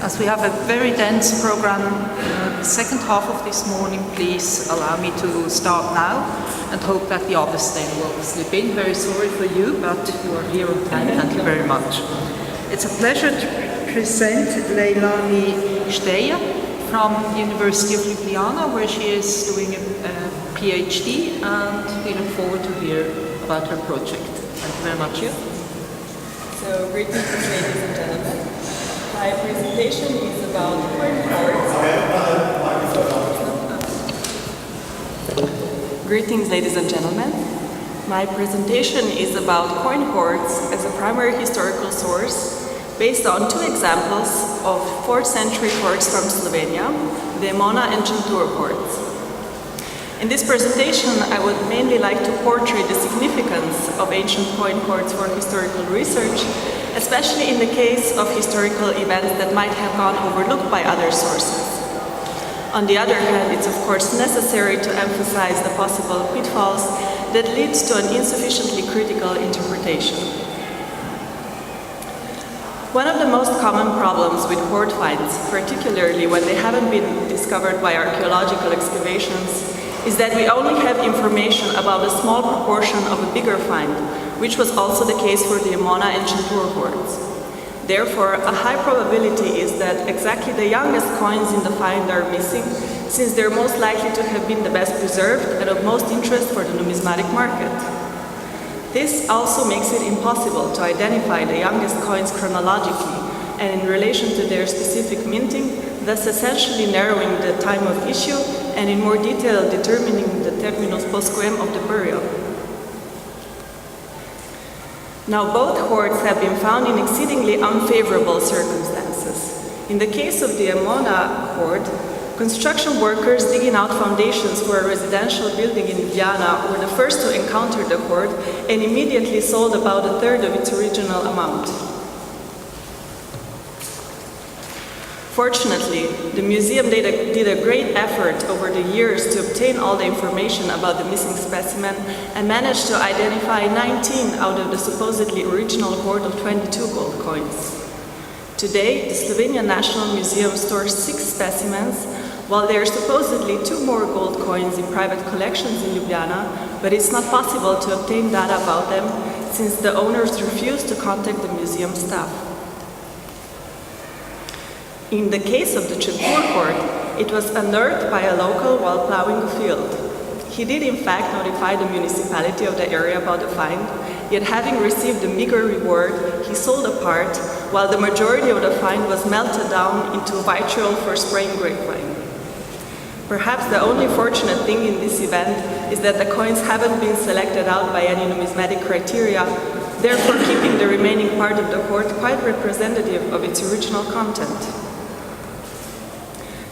As we have a very dense program, the second half of this morning, please allow me to start now and hope that the others then will slip in. Very sorry for you, but you are here on time. Thank you very much. It's a pleasure to present Leilani Steyer from the University of Ljubljana, where she is doing a PhD, and we look forward to hear about her project. Thank you very much. So, greetings, ladies and gentlemen. My presentation is about hoards. Greetings, ladies and gentlemen. My presentation is about coin hoards as a primary historical source based on two examples of 4th century hoards from Slovenia, the Emona and Čentur hoards. In this presentation, I would mainly like to portray the significance of ancient coin hoards for historical research, especially in the case of historical events that might have gone overlooked by other sources. On the other hand, it's of course necessary to emphasize the possible pitfalls that lead to an insufficiently critical interpretation. One of the most common problems with hoard finds, particularly when they haven't been discovered by archaeological excavations, is that we only have information about a small proportion of a bigger find, which was also the case for the Emona and Čentur hoards. Therefore, a high probability is that exactly the youngest coins in the find are missing, since they're most likely to have been the best preserved and of most interest for the numismatic market. This also makes it impossible to identify the youngest coins chronologically and in relation to their specific minting, thus essentially narrowing the time of issue and in more detail determining the terminus postquem of the burial. Now, both hoards have been found in exceedingly unfavorable circumstances. In the case of the Emona hoard, construction workers digging out foundations for a residential building in Ljubljana were the first to encounter the hoard and immediately sold about a third of its original amount. Fortunately, the museum did a great effort over the years to obtain all the information about the missing specimen and managed to identify 19 out of the supposedly original hoard of 22 gold coins. Today, the Slovenian National Museum stores 6 specimens, while there are supposedly 2 more gold coins in private collections in Ljubljana, but it's not possible to obtain data about them since the owners refused to contact the museum staff. In the case of the Čentur hoard, it was unearthed by a local while plowing a field. He did in fact notify the municipality of the area about the find, yet having received a meager reward, he sold a part, while the majority of the find was melted down into vitriol for spraying grapevine. Perhaps the only fortunate thing in this event is that the coins haven't been selected out by any numismatic criteria, therefore keeping the remaining part of the hoard quite representative of its original content.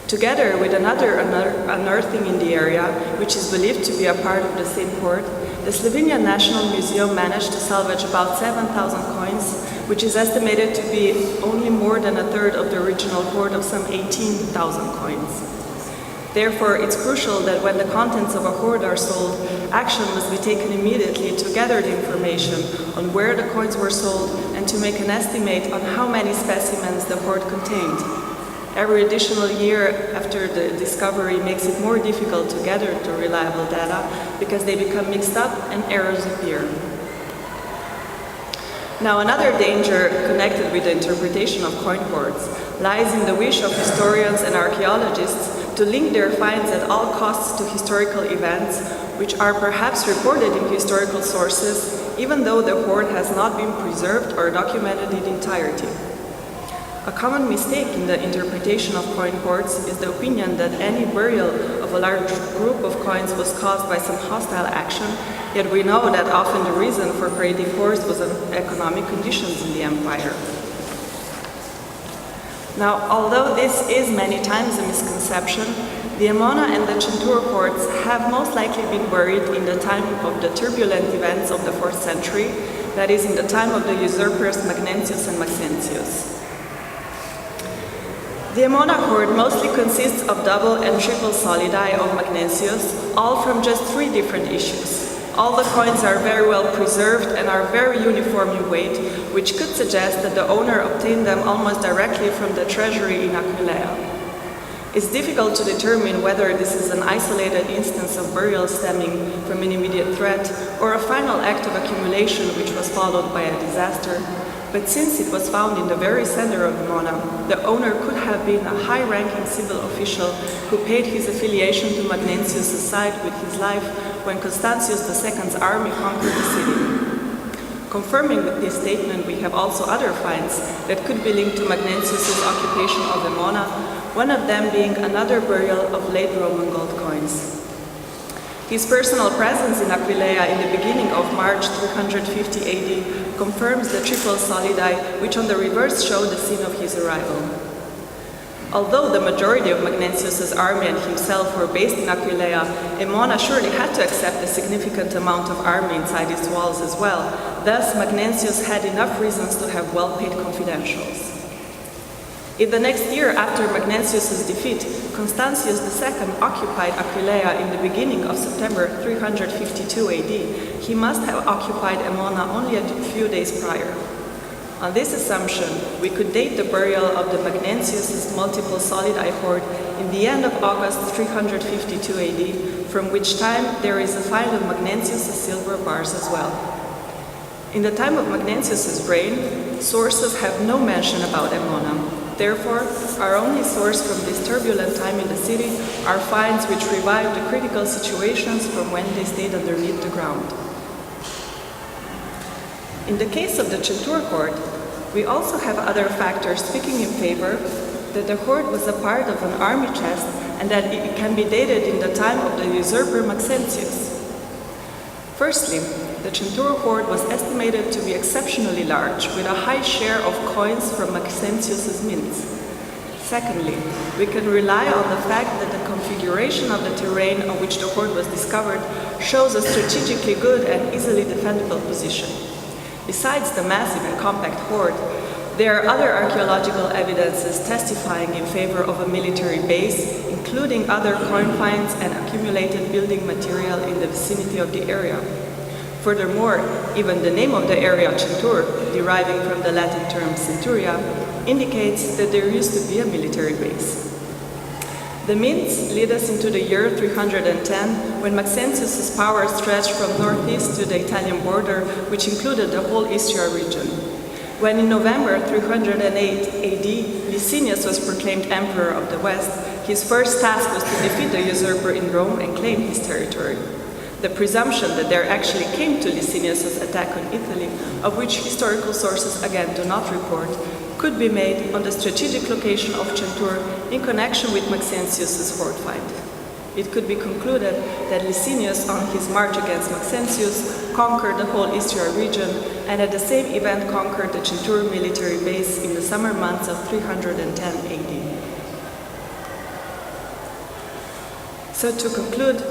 Together with another unearthing in the area, which is believed to be a part of the same hoard, the Slovenian National Museum managed to salvage about 7,000 coins, which is estimated to be only more than a third of the original hoard of some 18,000 coins. Therefore, it's crucial that when the contents of a hoard are sold, action must be taken immediately to gather the information on where the coins were sold and to make an estimate on how many specimens the hoard contained. Every additional year after the discovery makes it more difficult to gather the reliable data because they become mixed up and errors appear. Now, another danger connected with the interpretation of coin hoards lies in the wish of historians and archaeologists to link their finds at all costs to historical events, which are perhaps reported in historical sources, even though the hoard has not been preserved or documented in entirety. A common mistake in the interpretation of coin hoards is the opinion that any burial of a large group of coins was caused by some hostile action, yet we know that often the reason for creating hoards was economic conditions in the empire. Now, although this is many times a misconception, the Emona and the Čentur hoards have most likely been buried in the time of the turbulent events of the 4th century, that is, in the time of the usurpers Magnentius and Maxentius. The Emona hoard mostly consists of double and triple solidi of Magnentius, all from just 3 different issues. All the coins are very well preserved and are very uniform in weight, which could suggest that the owner obtained them almost directly from the treasury in Aquileia. It's difficult to determine whether this is an isolated instance of burial stemming from an immediate threat or a final act of accumulation which was followed by a disaster. But since it was found in the very center of Emona, the owner could have been a high-ranking civil official who paid his affiliation to Magnentius' side with his life when Constantius II's army conquered the city. Confirming with this statement, we have also other finds that could be linked to Magnentius' occupation of Emona, one of them being another burial of late Roman gold coins. His personal presence in Aquileia in the beginning of March 350 AD confirms the triple solidi, which on the reverse show the scene of his arrival. Although the majority of Magnentius' army and himself were based in Aquileia, Emona surely had to accept a significant amount of army inside its walls as well. Thus, Magnentius had enough reasons to have well-paid confidentials. In the next year after Magnentius' defeat, Constantius II occupied Aquileia in the beginning of September 352 AD. He must have occupied Emona only a few days prior. On this assumption, we could date the burial of the Magnentius' multiple solidi hoard in the end of August 352 AD, from which time there is a find of Magnentius' silver bars as well. In the time of Magnentius' reign, sources have no mention about Emona. Therefore, our only source from this turbulent time in the city are finds which revive the critical situations from when they stayed underneath the ground. In the case of the Čentur hoard, we also have other factors speaking in favor that the hoard was a part of an army chest and that it can be dated in the time of the usurper Maxentius. Firstly, the Čentur hoard was estimated to be exceptionally large, with a high share of coins from Maxentius' mints. Secondly, we can rely on the fact that the configuration of the terrain on which the hoard was discovered shows a strategically good and easily defendable position. Besides the massive and compact hoard, there are other archaeological evidences testifying in favor of a military base, including other coin finds and accumulated building material in the vicinity of the area. Furthermore, even the name of the area, Čentur, deriving from the Latin term centuria, indicates that there used to be a military base. The mints lead us into the year 310, when Maxentius' power stretched from northeast to the Italian border, which included the whole Istria region. When in November 308 AD, Licinius was proclaimed emperor of the West, his first task was to defeat the usurper in Rome and claim his territory. The presumption that there actually came to Licinius' attack on Italy, of which historical sources again do not report, could be made on the strategic location of Čentur in connection with Maxentius' hoard find. It could be concluded that Licinius, on his march against Maxentius, conquered the whole Istria region and at the same event conquered the Čentur military base in the summer months of 310 AD. So to conclude,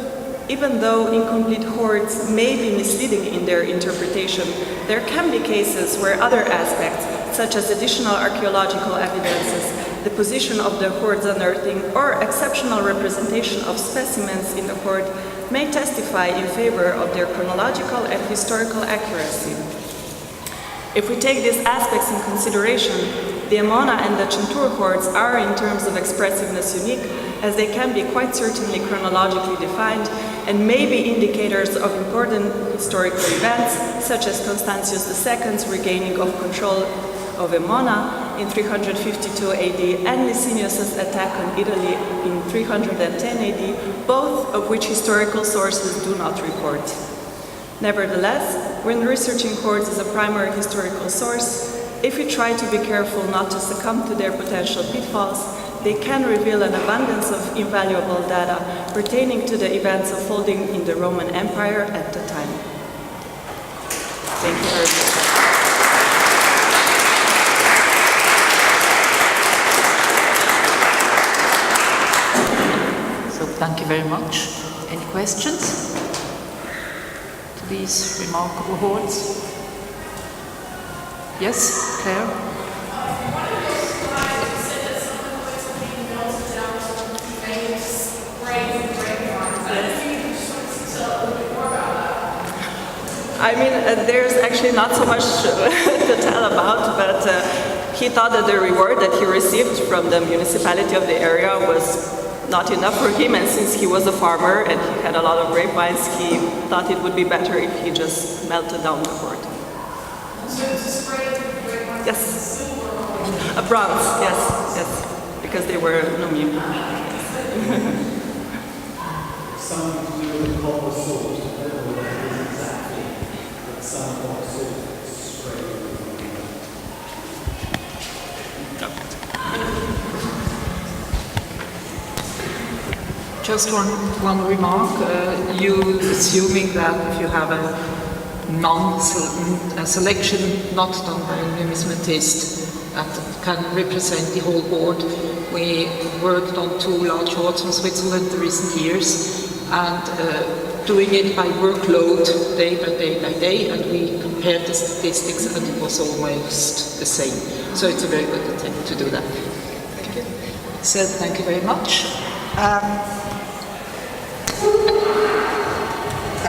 even though incomplete hoards may be misleading in their interpretation, there can be cases where other aspects, such as additional archaeological evidences, the position of the hoard's unearthing, or exceptional representation of specimens in the hoard, may testify in favor of their chronological and historical accuracy. If we take these aspects in consideration, the Emona and the Čentur hoards are, in terms of expressiveness, unique, as they can be quite certainly chronologically defined and may be indicators of important historical events, such as Constantius II's regaining of control of Emona in 352 AD and Licinius' attack on Italy in 310 AD, both of which historical sources do not report. Nevertheless, when researching hoards as a primary historical source, if we try to be careful not to succumb to their potential pitfalls, they can reveal an abundance of invaluable data pertaining to the events unfolding in the Roman Empire at the time. Thank you very much. So thank you very much. Any questions to these remarkable hoards? Yes, Claire? I mean, there's actually not so much to tell about, but he thought that the reward that he received from the municipality of the area was not enough for him, and since he was a farmer and he had a lot of grapevines, he thought it would be better if he just melted down the hoard. So it's a spray of grapevines? Yes. Silver or A bronze, yes, because they were Numi. Something to do with copper salt. I don't know what it is exactly, but some copper salt spray. Just one remark. You assuming that if you have a selection not done by a numismatist that can represent the whole board. We worked on 2 large hoards from Switzerland in recent years, and doing it by workload, day by day by day, and we compared the statistics, and it was almost the same. So it's a very good attempt to do that. Thank you. So thank you very much.